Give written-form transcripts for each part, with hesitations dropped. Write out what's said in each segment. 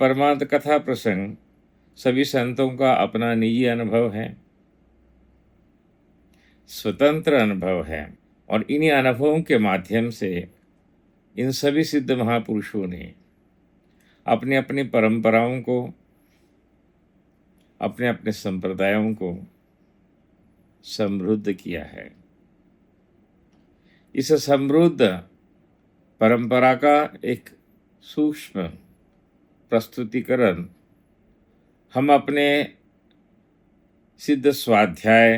परमार्थ कथा प्रसंग सभी संतों का अपना निजी अनुभव है, स्वतंत्र अनुभव है। और इन्हीं अनुभवों के माध्यम से इन सभी सिद्ध महापुरुषों ने अपनी अपनी परंपराओं को, अपने अपने संप्रदायों को समृद्ध किया है। इस समृद्ध परंपरा का एक सूक्ष्म प्रस्तुतिकरण हम अपने सिद्ध स्वाध्याय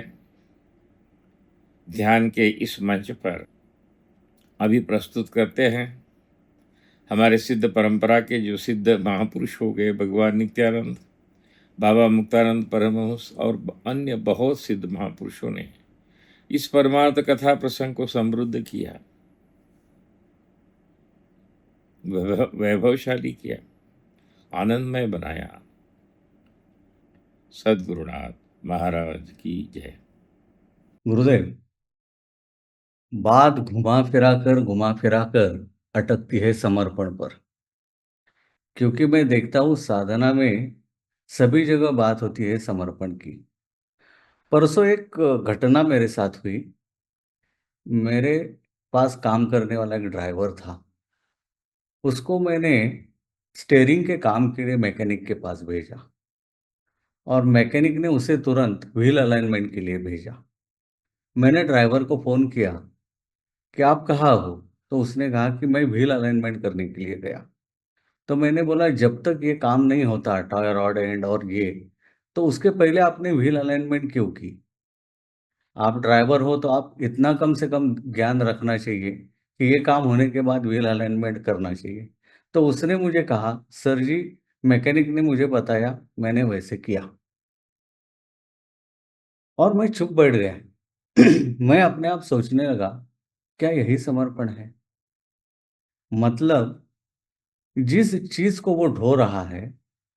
ध्यान के इस मंच पर अभी प्रस्तुत करते हैं। हमारे सिद्ध परंपरा के जो सिद्ध महापुरुष हो गए, भगवान नित्यानंद, बाबा मुक्तानंद परमहंस और अन्य बहुत सिद्ध महापुरुषों ने इस परमार्थ कथा प्रसंग को समृद्ध किया, वैभवशाली किया, आनंदमय बनाया। सद्गुरुनाथ महाराज की जय। गुरुदेव, बात घुमा फिरा कर अटकती है समर्पण पर। क्योंकि मैं देखता हूँ साधना में सभी जगह बात होती है समर्पण की। परसों एक घटना मेरे साथ हुई। मेरे पास काम करने वाला एक ड्राइवर था। उसको मैंने स्टेयरिंग के काम के लिए मैकेनिक के पास भेजा और मैकेनिक ने उसे तुरंत व्हील अलाइनमेंट के लिए भेजा। मैंने ड्राइवर को फ़ोन किया कि आप कहाँ हो, तो उसने कहा कि मैं व्हील अलाइनमेंट करने के लिए गया। तो मैंने बोला जब तक ये काम नहीं होता टायर रॉड एंड और ये, तो उसके पहले आपने व्हील अलाइनमेंट क्यों की? आप ड्राइवर हो तो आप इतना कम से कम ज्ञान रखना चाहिए कि ये काम होने के बाद व्हील अलाइनमेंट करना चाहिए। तो उसने मुझे कहा, सर जी, मैकेनिक ने मुझे बताया, मैंने वैसे किया। और मैं चुप बैठ गया। मैं अपने आप सोचने लगा, क्या यही समर्पण है? मतलब जिस चीज को वो ढो रहा है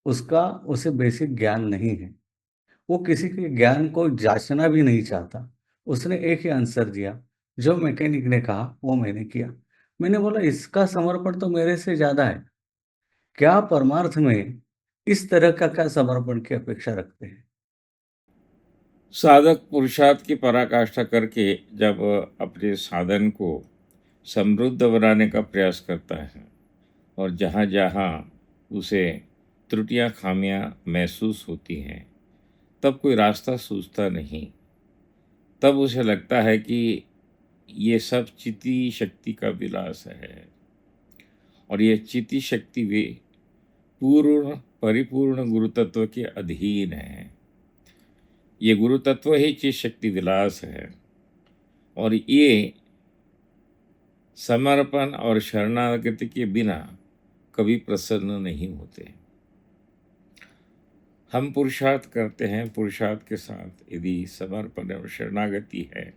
उसका उसे बेसिक ज्ञान नहीं है। वो किसी के ज्ञान को जांचना भी नहीं चाहता। उसने एक ही आंसर दिया, जो मैकेनिक ने कहा वो मैंने किया। मैंने बोला इसका समर्पण तो मेरे से ज्यादा है। क्या परमार्थ में इस तरह का क्या समर्पण की अपेक्षा रखते हैं? साधक पुरुषार्थ की पराकाष्ठा करके जब अपने साधन को समृद्ध बनाने का प्रयास करता है और जहाँ जहाँ उसे त्रुटियां खामियां महसूस होती हैं, तब कोई रास्ता सूझता नहीं। तब उसे लगता है कि ये सब चिति शक्ति का विलास है और ये चिति शक्ति भी पूर्ण परिपूर्ण गुरु तत्व के अधीन है। ये गुरु तत्व ही चित शक्ति विलास है और ये समर्पण और शरणागति के बिना कभी प्रसन्न नहीं होते। हम पुरुषार्थ करते हैं, पुरुषार्थ के साथ यदि समर्पण और शरणागति है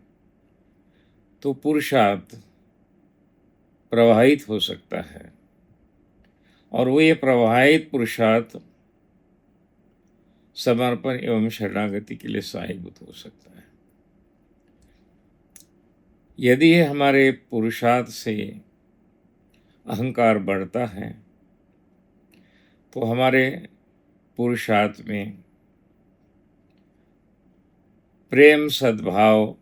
तो पुरुषार्थ प्रवाहित हो सकता है और वो ये प्रवाहित पुरुषार्थ समर्पण एवं शरणागति के लिए सहायभूत हो सकता है। यदि हमारे पुरुषार्थ से अहंकार बढ़ता है तो हमारे पुरुषार्थ में प्रेम, सद्भाव,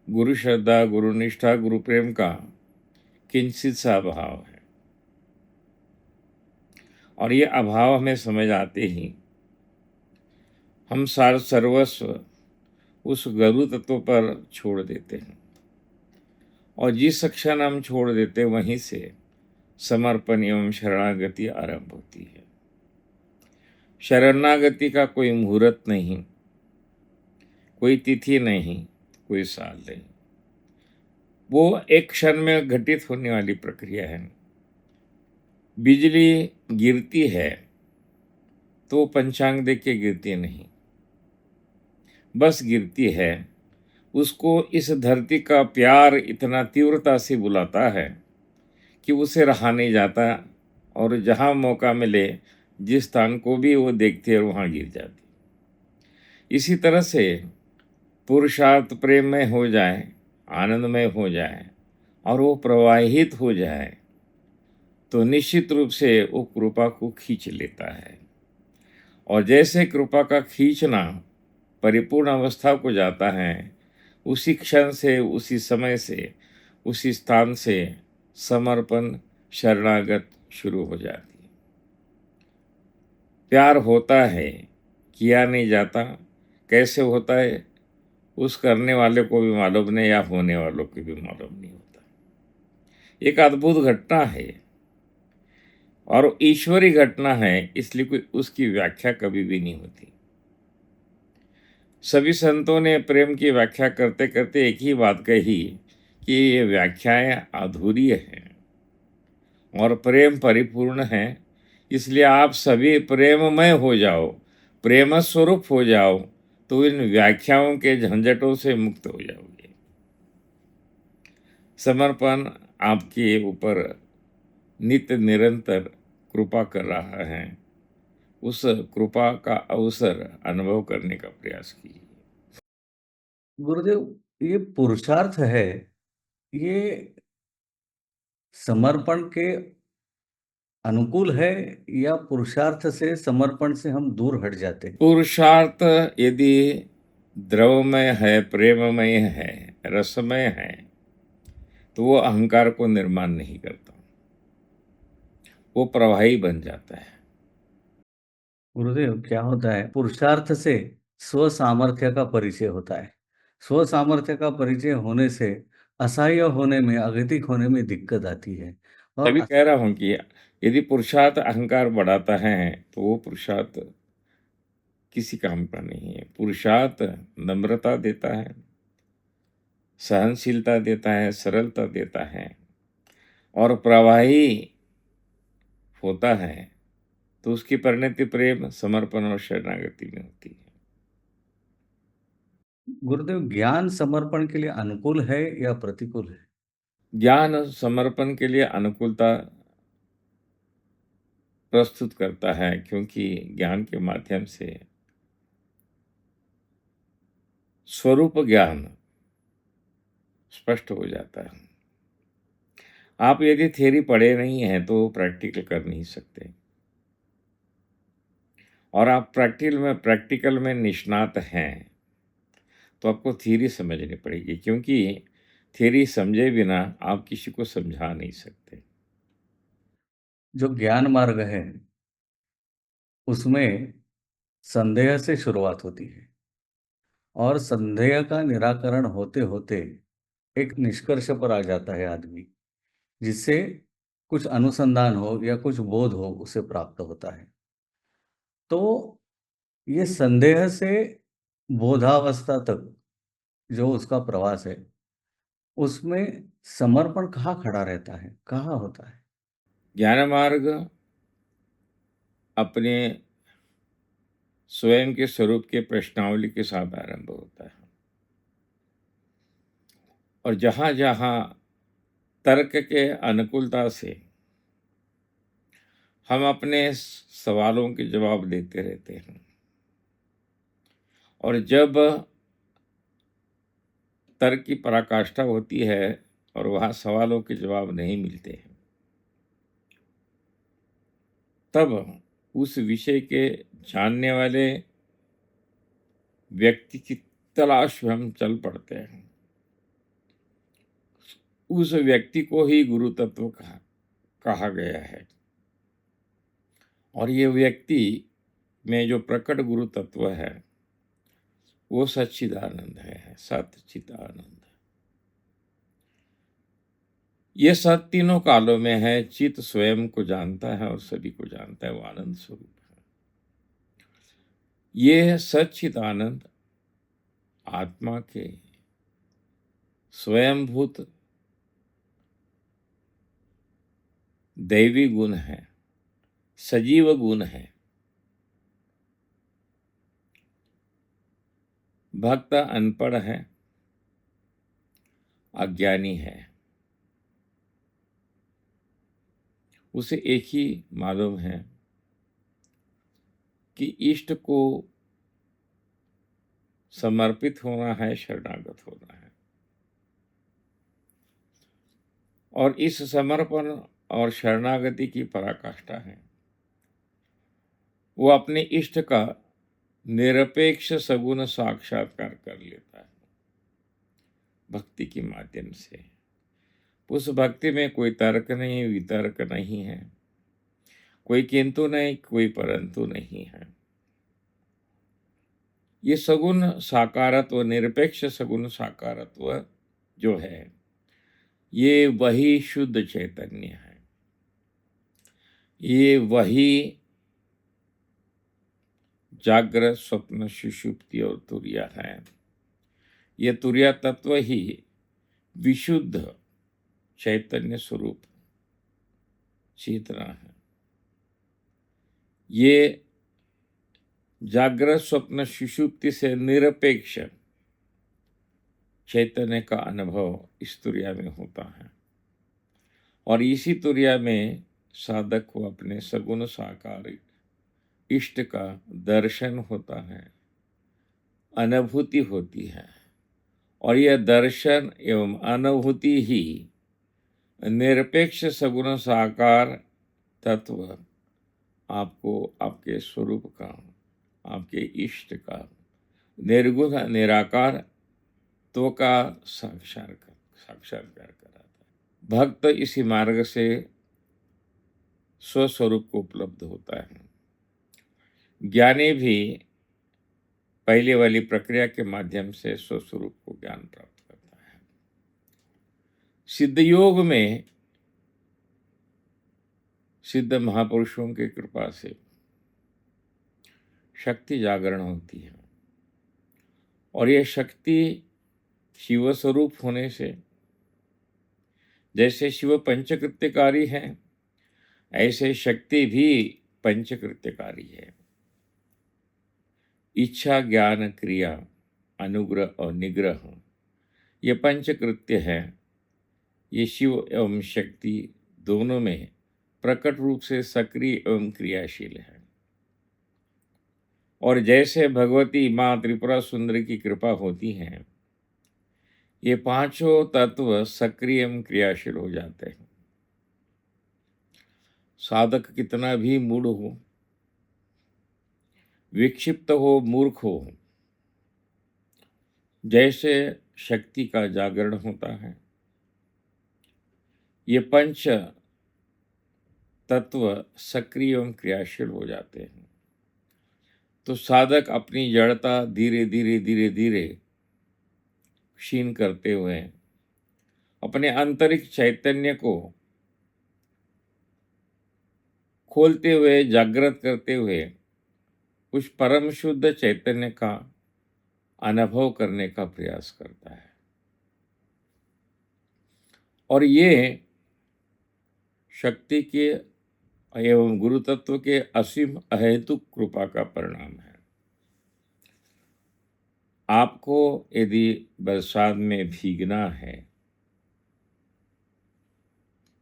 गुरु श्रद्धा, गुरु निष्ठा, गुरु प्रेम का किंचित सा अभाव है। और ये अभाव हमें समझ आते ही हम सार सर्वस्व उस गुरु तत्व पर छोड़ देते हैं और जिस क्षण हम छोड़ देते वहीं से समर्पण एवं शरणागति आरंभ होती है। शरणागति का कोई मुहूर्त नहीं, कोई तिथि नहीं, कोई साल नहीं। वो एक क्षण में घटित होने वाली प्रक्रिया है। बिजली गिरती है तो पंचांग देख के गिरती नहीं, बस गिरती है। उसको इस धरती का प्यार इतना तीव्रता से बुलाता है कि उसे रहा नहीं जाता और जहाँ मौका मिले, जिस स्थान को भी वो देखती है वहाँ गिर जाती। इसी तरह से पुरुषार्थ प्रेममय हो जाए, आनंदमय हो जाए और वो प्रवाहित हो जाए तो निश्चित रूप से वो कृपा को खींच लेता है। और जैसे कृपा का खींचना परिपूर्ण अवस्था को जाता है, उसी क्षण से, उसी समय से, उसी स्थान से समर्पण, शरणागत शुरू हो जाती है। प्यार होता है, किया नहीं जाता। कैसे होता है, उस करने वाले को भी मालूम नहीं, या होने वालों को भी मालूम नहीं होता। एक अद्भुत घटना है और ईश्वरी घटना है, इसलिए कोई उसकी व्याख्या कभी भी नहीं होती। सभी संतों ने प्रेम की व्याख्या करते करते एक ही बात कही कि ये व्याख्याएं अधूरी हैं और प्रेम परिपूर्ण है। इसलिए आप सभी प्रेममय हो जाओ, प्रेम स्वरूप हो जाओ, तो इन व्याख्याओं के झंझटों से मुक्त हो जाओगे। समर्पण आपके ऊपर नित्य निरंतर कृपा कर रहा है। उस कृपा का अवसर अनुभव करने का प्रयास कीजिए। गुरुदेव, ये पुरुषार्थ है, ये समर्पण के अनुकूल है या पुरुषार्थ से समर्पण से हम दूर हट जाते हैं? पुरुषार्थ यदि द्रवमय है, प्रेममय है, रसमय है, तो वो अहंकार को निर्माण नहीं करता, वो प्रवाही बन जाता है। गुरुदेव, क्या होता है, पुरुषार्थ से स्व सामर्थ्य का परिचय होता है। स्व सामर्थ्य का परिचय होने से असहाय होने में, अगतिक होने में दिक्कत आती है। और तभी कह रहा हूं कि यदि पुरुषार्थ अहंकार बढ़ाता है, तो वो पुरुषार्थ किसी काम का नहीं है। पुरुषार्थ नम्रता देता है, सहनशीलता देता है, सरलता देता है और प्रवाही होता है, तो उसकी परिणति प्रेम, समर्पण और शरणागति में होती है। गुरुदेव, ज्ञान समर्पण के लिए अनुकूल है या प्रतिकूल है? ज्ञान समर्पण के लिए अनुकूलता प्रस्तुत करता है, क्योंकि ज्ञान के माध्यम से स्वरूप ज्ञान स्पष्ट हो जाता है। आप यदि थ्योरी पढ़े नहीं हैं तो प्रैक्टिकल कर नहीं सकते, और आप प्रैक्टिकल में निष्णात हैं, तो आपको थ्योरी समझनी पड़ेगी, क्योंकि थ्योरी समझे बिना आप किसी को समझा नहीं सकते। जो ज्ञान मार्ग है, उसमें संदेह से शुरुआत होती है और संदेह का निराकरण होते होते एक निष्कर्ष पर आ जाता है आदमी, जिससे कुछ अनुसंधान हो या कुछ बोध हो उसे प्राप्त होता है। तो ये संदेह से बोधावस्था तक जो उसका प्रवास है, उसमें समर्पण कहाँ खड़ा रहता है, कहाँ होता है? ज्ञान मार्ग अपने स्वयं के स्वरूप के प्रश्नावली के साथ आरंभ होता है, और जहाँ जहाँ तर्क के अनुकूलता से हम अपने सवालों के जवाब देते रहते हैं, और जब तर्क की पराकाष्ठा होती है और वहाँ सवालों के जवाब नहीं मिलते हैं, तब उस विषय के जानने वाले व्यक्ति की तलाश में हम चल पड़ते हैं। उस व्यक्ति को ही गुरु तत्व कहा गया है, और ये व्यक्ति में जो प्रकट गुरु तत्व है वो सच्चिदानंद है, सच्चिदानंद। ये सत तीनों कालों में है। चित स्वयं को जानता है और सभी को जानता है, वो आनंद स्वरूप है। ये सच्चिदानंद आत्मा के स्वयंभूत दैवी गुण है, सजीव गुण है। भक्त अनपढ़ है, अज्ञानी है, उसे एक ही मालूम है कि इष्ट को समर्पित होना है, शरणागत होना है, और इस समर्पण और शरणागति की पराकाष्ठा है। वो अपने इष्ट का निरपेक्ष सगुण साक्षात्कार कर लेता है भक्ति के माध्यम से। उस भक्ति में कोई तर्क नहीं, वितर्क नहीं है, कोई किंतु नहीं, कोई परंतु नहीं है। ये सगुण साकारत्व, निरपेक्ष सगुण साकारत्व जो है, ये वही शुद्ध चैतन्य है। ये वही जागृत, स्वप्न, सुषुप्ति और तुर्या है। ये तुर्या तत्व ही विशुद्ध चैतन्य स्वरूप चेतना है। ये जागृत, स्वप्न, सुषुप्ति से निरपेक्ष चैतन्य का अनुभव इस तुर्या में होता है और इसी तुर्या में साधक को अपने सगुण साकार इष्ट का दर्शन होता है, अनुभूति होती है और यह दर्शन एवं अनुभूति ही निरपेक्ष सगुण साकार तत्व आपको आपके स्वरूप का, आपके इष्ट का निर्गुण निराकार तो का साक्षात्कार कराता है। भक्त इसी मार्ग से स्वस्वरूप को उपलब्ध होता है। ज्ञानी भी पहले वाली प्रक्रिया के माध्यम से स्वस्वरूप को ज्ञान प्राप्त करता है। सिद्ध योग में सिद्ध महापुरुषों की कृपा से शक्ति जागरण होती है और यह शक्ति शिव स्वरूप होने से, जैसे शिव पंचकृत्यकारी है, ऐसे शक्ति भी पंचकृत्यकारी है। इच्छा, ज्ञान, क्रिया, अनुग्रह और निग्रह, ये पंचकृत्य है। ये शिव एवं शक्ति दोनों में प्रकट रूप से सक्रिय एवं क्रियाशील है। और जैसे भगवती माँ त्रिपुरा सुंदरी की कृपा होती है, ये पांचों तत्व सक्रिय एवं क्रियाशील हो जाते हैं। साधक कितना भी मूढ़ हो, विक्षिप्त हो, मूर्ख हो, जैसे शक्ति का जागरण होता है, ये पंच तत्व सक्रिय एवं क्रियाशील हो जाते हैं। तो साधक अपनी जड़ता धीरे धीरे धीरे धीरे क्षीण करते हुए अपने आंतरिक चैतन्य को खोलते हुए, जागृत करते हुए उस परम शुद्ध चैतन्य का अनुभव करने का प्रयास करता है। और ये शक्ति के एवं गुरु तत्व के असीम अहेतुक कृपा का परिणाम है। आपको यदि बरसात में भीगना है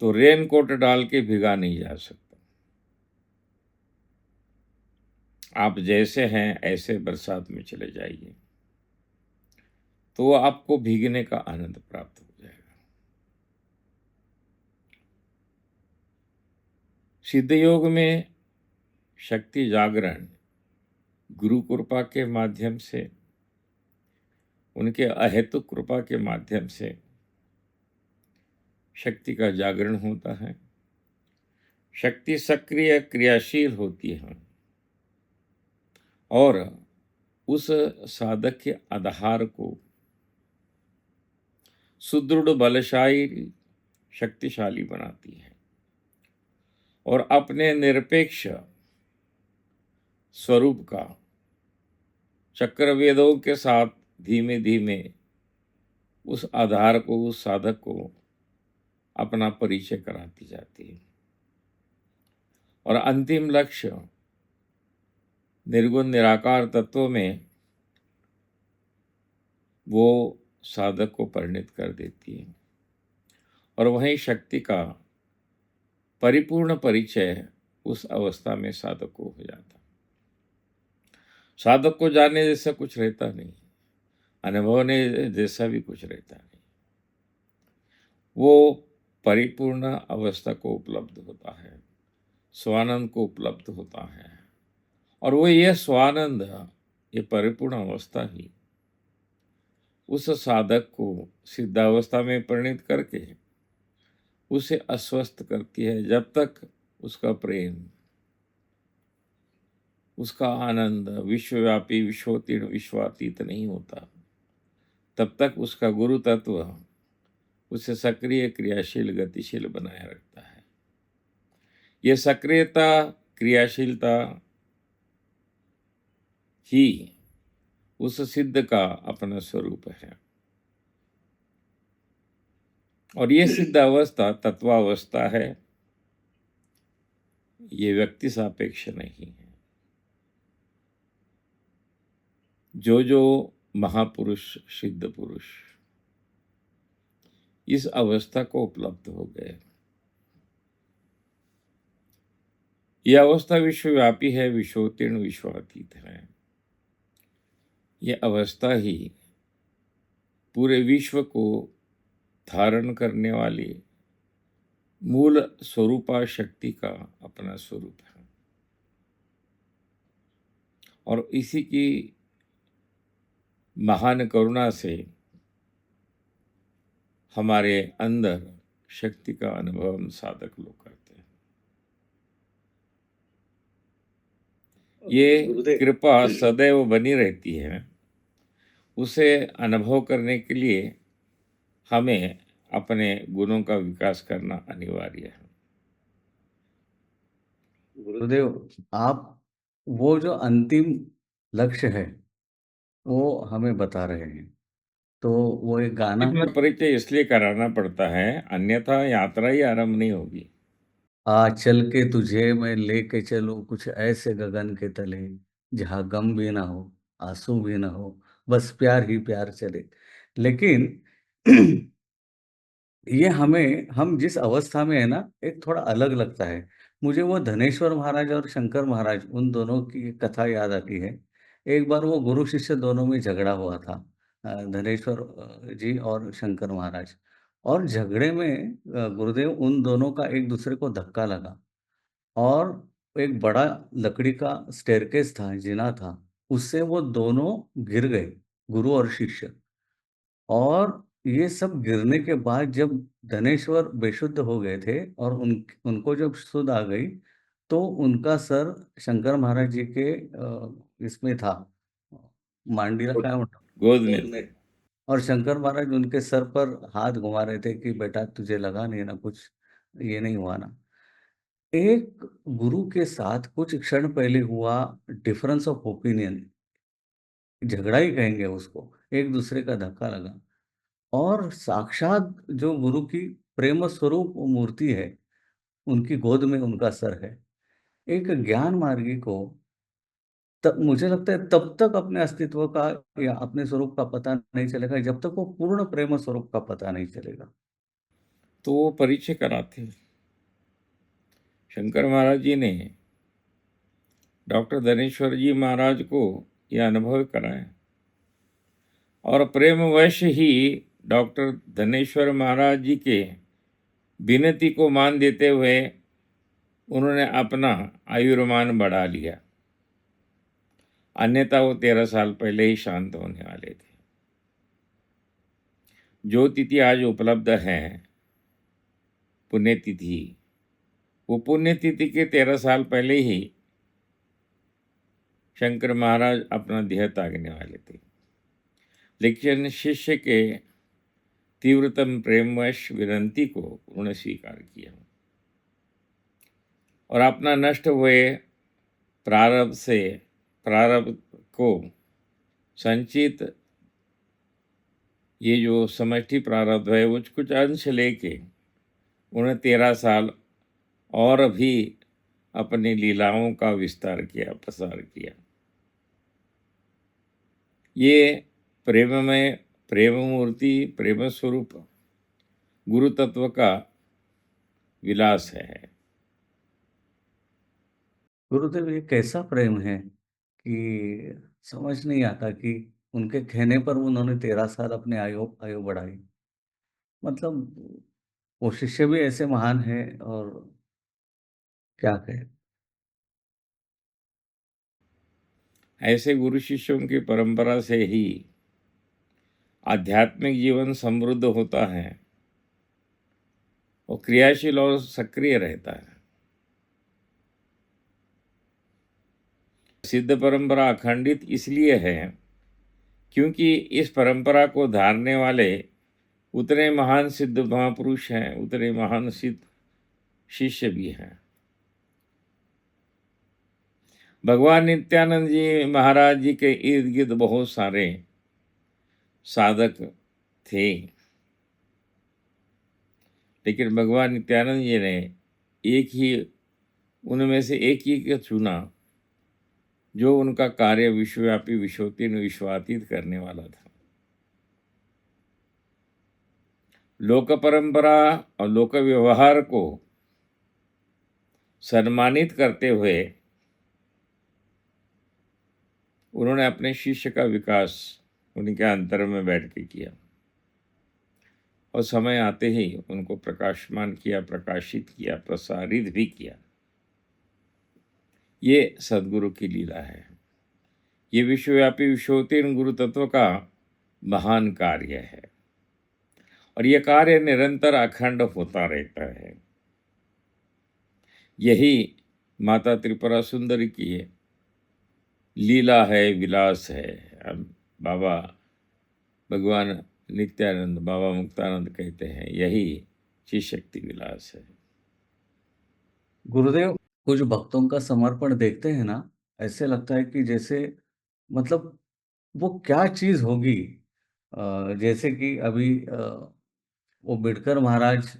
तो रेनकोट डाल के भीगा नहीं जा सकता। आप जैसे हैं ऐसे बरसात में चले जाइए तो आपको भीगने का आनंद प्राप्त हो जाएगा। सिद्ध योग में शक्ति जागरण गुरु कृपा के माध्यम से, उनके अहेतुक कृपा के माध्यम से शक्ति का जागरण होता है। शक्ति सक्रिय क्रियाशील होती है और उस साधक के आधार को सुदृढ़, बलशाली, शक्तिशाली बनाती है और अपने निरपेक्ष स्वरूप का चक्रवेदों के साथ धीमे धीमे उस आधार को, उस साधक को अपना परिचय कराती जाती है और अंतिम लक्ष्य निर्गुण निराकार तत्व में वो साधक को परिणित कर देती है और वहीं शक्ति का परिपूर्ण परिचय उस अवस्था में साधक को हो जाता। साधक को जानने जैसा कुछ रहता नहीं, अनुभवने जैसा भी कुछ रहता नहीं। वो परिपूर्ण अवस्था को उपलब्ध होता है, स्वानंद को उपलब्ध होता है। और वो ये स्वानंद, ये परिपूर्ण अवस्था ही उस साधक को सिद्धावस्था में परिणित करके उसे अस्वस्थ करती है। जब तक उसका प्रेम, उसका आनंद विश्वव्यापी, विश्वोत्तीर्ण, विश्वातीत नहीं होता, तब तक उसका गुरु तत्व उसे सक्रिय, क्रियाशील, गतिशील बनाए रखता है। ये सक्रियता, क्रियाशीलता ही उस सिद्ध का अपना स्वरूप है। और ये सिद्ध अवस्था तत्वावस्था है, ये व्यक्ति सापेक्ष नहीं है। जो जो महापुरुष, सिद्ध पुरुष इस अवस्था को उपलब्ध हो गए, यह अवस्था विश्वव्यापी है, विश्वोत्तीर्ण, विश्वातीत है। यह अवस्था ही पूरे विश्व को धारण करने वाली मूल स्वरूपा शक्ति का अपना स्वरूप है। और इसी की महान करुणा से हमारे अंदर शक्ति का अनुभव हम साधक लोग करते हैं। ये कृपा सदैव बनी रहती है। उसे अनुभव करने के लिए हमें अपने गुणों का विकास करना अनिवार्य है। गुरुदेव, आप वो जो अंतिम लक्ष्य है वो हमें बता रहे हैं। तो वो एक गाना इतना परिचय इसलिए कराना पड़ता है, अन्यथा यात्रा ही आरंभ नहीं होगी। आ चल के तुझे मैं लेके चलूं कुछ ऐसे गगन के तले, जहाँ गम भी ना हो, आंसू भी ना हो, बस प्यार ही प्यार चले। लेकिन ये हमें, हम जिस अवस्था में है ना, एक थोड़ा अलग लगता है। मुझे वो धनेश्वर महाराज और शंकर महाराज, उन दोनों की कथा याद आती है। एक बार वो गुरु शिष्य दोनों में झगड़ा हुआ था, धनेश्वर जी और शंकर महाराज। और झगड़े में गुरुदेव, उन दोनों का एक दूसरे को धक्का लगा, और एक बड़ा लकड़ी का स्टेयरकेस था, जीना था, उससे वो दोनों गिर गए, गुरु और शिष्य। और ये सब गिरने के बाद जब धनेश्वर बेशुद्ध हो गए थे और उनको जब सुध आ गई, तो उनका सर शंकर महाराज जी के इसमें था, मांडीला काय म्हणतो, गोद में गोद में। और शंकर महाराज उनके सर पर हाथ घुमा रहे थे कि बेटा तुझे लगा नहीं ना कुछ, ये नहीं हुआ ना। एक गुरु के साथ कुछ क्षण पहले हुआ डिफरेंस ऑफ ओपिनियन, झगड़ा ही कहेंगे उसको, एक दूसरे का धक्का लगा, और साक्षात जो गुरु की प्रेम स्वरूप मूर्ति है, उनकी गोद में उनका सर है। एक ज्ञान मार्गी को तब, मुझे लगता है, तब तक अपने अस्तित्व का या अपने स्वरूप का पता नहीं चलेगा जब तक वो पूर्ण प्रेम स्वरूप का पता नहीं चलेगा। तो वो परिचय कराते हैं। शंकर महाराज जी ने डॉक्टर धनेश्वर जी महाराज को यह अनुभव कराया, और प्रेमवश ही डॉक्टर धनेश्वर महाराज जी के विनती को मान देते हुए उन्होंने अपना आयुर्मान बढ़ा लिया, अन्यथा वो 13 साल पहले ही शांत होने वाले थे। जो तिथि आज उपलब्ध है, पुण्यतिथि, वो पुण्यतिथि के 13 साल पहले ही शंकर महाराज अपना देह त्यागने वाले थे। लेकिन शिष्य के तीव्रतम प्रेमवश विनती को उन्होंने स्वीकार किया, और अपना नष्ट हुए प्रारब्ध को संचित, ये जो समष्टि प्रारब्ध है, वो कुछ अंश लेके उन्हें 13 साल और भी अपनी लीलाओं का विस्तार किया, प्रसार किया। ये प्रेम में प्रेम मूर्ति, प्रेम स्वरूप गुरु तत्व का विलास है। गुरुदेव, ये कैसा प्रेम है कि समझ नहीं आता कि उनके कहने पर उन्होंने 13 साल अपने आयु आयु बढ़ाई। मतलब वो शिष्य भी ऐसे महान हैं और क्या कहें। ऐसे गुरु शिष्यों की परंपरा से ही आध्यात्मिक जीवन समृद्ध होता है और क्रियाशील और सक्रिय रहता है। सिद्ध परंपरा अखंडित इसलिए है क्योंकि इस परंपरा को धारने वाले उतने महान सिद्ध महापुरुष हैं, उतने महान सिद्ध शिष्य भी हैं। भगवान नित्यानंद जी महाराज जी के इर्द गिर्द बहुत सारे साधक थे, लेकिन भगवान नित्यानंद जी ने एक ही उनमें से एक ही को चुना जो उनका कार्य विश्वव्यापी विश्वोत्तीर्ण विश्वातीत करने वाला था। लोक परंपरा और लोक व्यवहार को सम्मानित करते हुए उन्होंने अपने शिष्य का विकास उनके अंतर में बैठ के किया और समय आते ही उनको प्रकाशमान किया, प्रकाशित किया, प्रसारित भी किया। ये सदगुरु की लीला है। ये विश्वव्यापी विश्वोत्तीर्ण गुरु तत्व का महान कार्य है और यह कार्य निरंतर अखंड होता रहता है। यही माता त्रिपुरा सुंदरी की लीला है, विलास है। अब बाबा भगवान नित्यानंद, बाबा मुक्तानंद कहते हैं यही चित शक्ति विलास है। गुरुदेव, कुछ भक्तों का समर्पण देखते हैं ना, ऐसे लगता है कि जैसे मतलब वो क्या चीज होगी। जैसे कि अभी वो बिडकर महाराज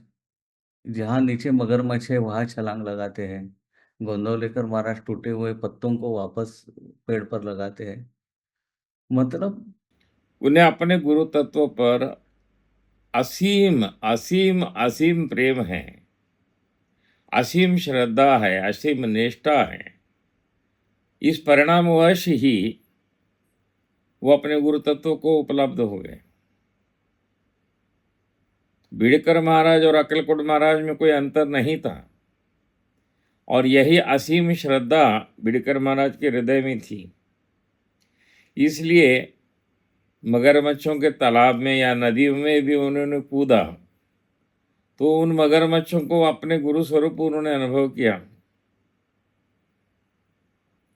जहाँ नीचे मगरमच्छ है वहां छलांग लगाते हैं, गोंदवलेकर महाराज टूटे हुए पत्तों को वापस पेड़ पर लगाते हैं। मतलब उन्हें अपने गुरु तत्व पर असीम असीम असीम प्रेम है, असीम श्रद्धा है, असीम निष्ठा है। इस परिणामवश ही वो अपने गुरु तत्व को उपलब्ध हो गए। बिडकर महाराज और अक्कलकोट महाराज में कोई अंतर नहीं था और यही असीम श्रद्धा बिडकर महाराज के हृदय में थी। इसलिए मगरमच्छों के तालाब में या नदी में भी उन्होंने कूदा तो उन मगरमच्छों को अपने गुरु स्वरूप उन्होंने अनुभव किया।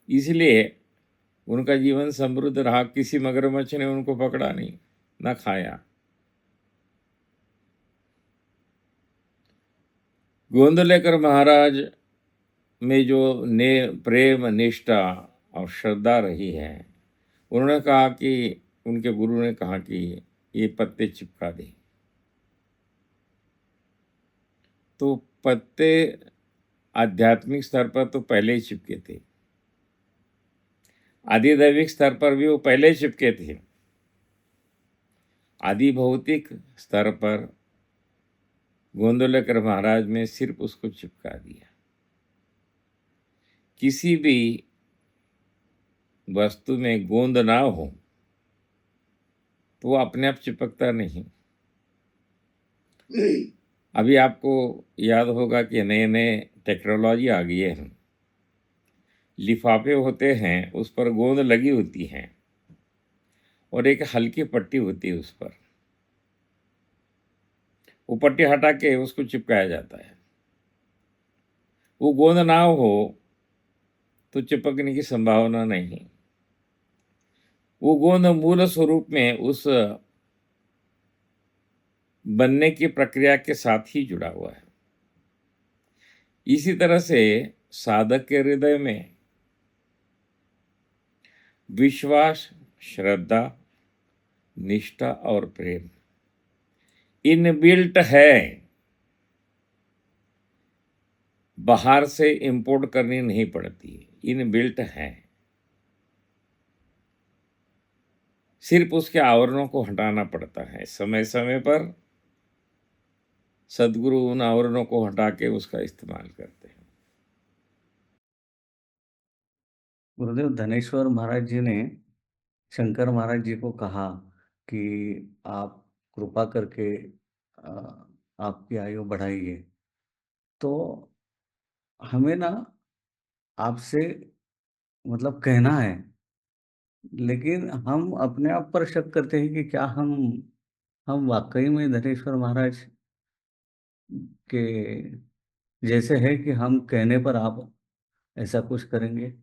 इसलिए उनका जीवन समृद्ध रहा। किसी मगरमच्छ ने उनको पकड़ा नहीं, ना खाया। गोंदलेकर महाराज में जो प्रेम, निष्ठा और श्रद्धा रही है, उन्होंने कहा कि उनके गुरु ने कहा कि ये पत्ते चिपका दे, तो पत्ते आध्यात्मिक स्तर पर तो पहले ही चिपके थे, आदिदैविक स्तर पर भी वो पहले ही चिपके थे। आदि भौतिक स्तर पर गोंदवलेकर महाराज में सिर्फ उसको चिपका दिया। किसी भी वस्तु में गोंद ना हो तो वो अपने आप चिपकता नहीं। अभी आपको याद होगा कि नए नए टेक्नोलॉजी आ गई है। लिफाफे होते हैं, उस पर गोंद लगी होती हैं और एक हल्की पट्टी होती है उस पर। वो पट्टी हटा के उसको चिपकाया जाता है। वो गोंद ना हो तो चिपकने की संभावना नहीं। वो गोंद मूल स्वरूप में उस बनने की प्रक्रिया के साथ ही जुड़ा हुआ है। इसी तरह से साधक के हृदय में विश्वास, श्रद्धा, निष्ठा और प्रेम इनबिल्ट है। बाहर से इंपोर्ट करनी नहीं पड़ती, इनबिल्ट है। सिर्फ उसके आवरणों को हटाना पड़ता है। समय समय पर सदगुरु उन आवरणों को हटा के उसका इस्तेमाल करते हैं। गुरुदेव, धनेश्वर महाराज जी ने शंकर महाराज जी को कहा कि आप कृपा करके आपकी आयु बढ़ाइए। तो हमें ना आपसे मतलब कहना है, लेकिन हम अपने आप पर शक करते हैं कि क्या हम वाक़ई में धनेश्वर महाराज के जैसे हैं कि हम कहने पर आप ऐसा कुछ करेंगे?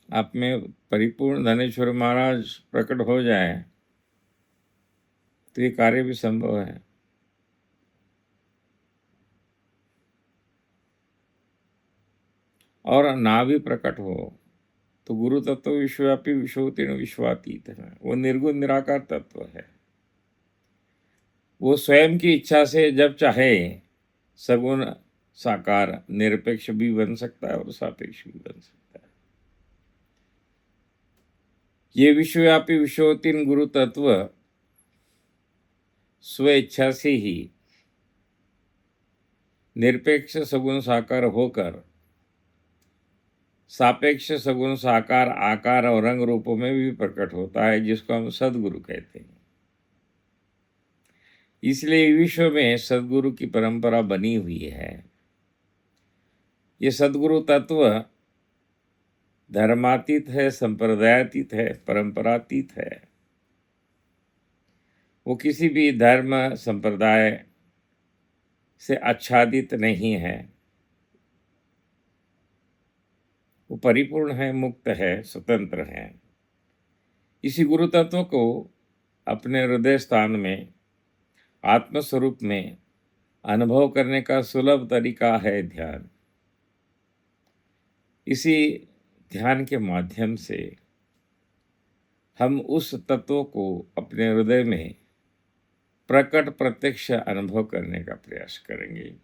आप में परिपूर्ण धनेश्वर महाराज प्रकट हो जाए तो ये कार्य भी संभव है। और ना भी प्रकट हो तो गुरु तत्व विश्वव्यापी विश्वोत्तीर्ण विश्वातीत है, वो निर्गुण निराकार तत्व है। वो स्वयं की इच्छा से जब चाहे सगुण साकार निरपेक्ष भी बन सकता है और सापेक्ष भी बन सकता है। ये विश्वव्यापी विश्वोत्तीर्ण गुरु तत्व स्व इच्छा से ही निरपेक्ष सगुण साकार होकर सापेक्ष सगुण साकार आकार और रंग रूपों में भी प्रकट होता है, जिसको हम सदगुरु कहते हैं। इसलिए विश्व में सदगुरु की परंपरा बनी हुई है। ये सदगुरु तत्व धर्मातीत है, संप्रदायातीत है, परंपरातीत है। वो किसी भी धर्म संप्रदाय से आच्छादित नहीं है। वो परिपूर्ण है, मुक्त है, स्वतंत्र है। इसी गुरु तत्व को अपने हृदय स्थान में आत्मस्वरूप में अनुभव करने का सुलभ तरीका है ध्यान। इसी ध्यान के माध्यम से हम उस तत्व को अपने हृदय में प्रकट प्रत्यक्ष अनुभव करने का प्रयास करेंगे।